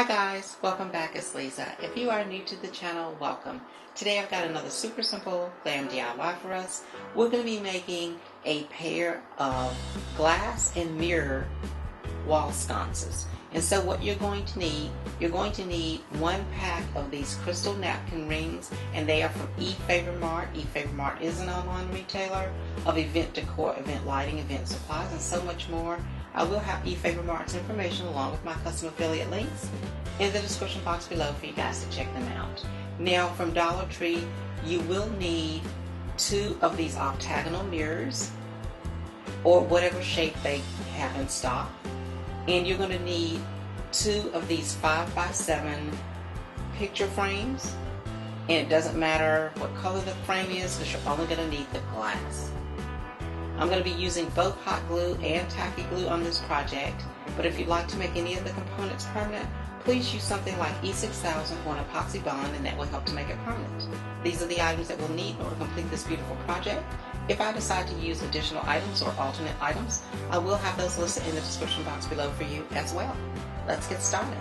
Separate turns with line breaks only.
Hi guys, welcome back. It's Lisa. If you are new to the channel, welcome. Today I've got another super simple glam DIY for us. We're going to be making a pair of glass and mirror wall sconces. And so what you're going to need one pack of these crystal napkin rings, and they are from Efavormart. Efavormart is an online retailer of event decor, event lighting, event supplies, and so much more. I will have Efavormart's information along with my custom affiliate links in the description box below for you guys to check them out. Now from Dollar Tree, you will need 2 of these octagonal mirrors or whatever shape they have in stock. And you're going to need 2 of these 5x7 picture frames. And it doesn't matter what color the frame is because you're only going to need the glass. I'm going to be using both hot glue and tacky glue on this project, but if you'd like to make any of the components permanent, please use something like E6000 or an epoxy bond, and that will help to make it permanent. These are the items that we'll need in order to complete this beautiful project. If I decide to use additional items or alternate items, I will have those listed in the description box below for you as well. Let's get started.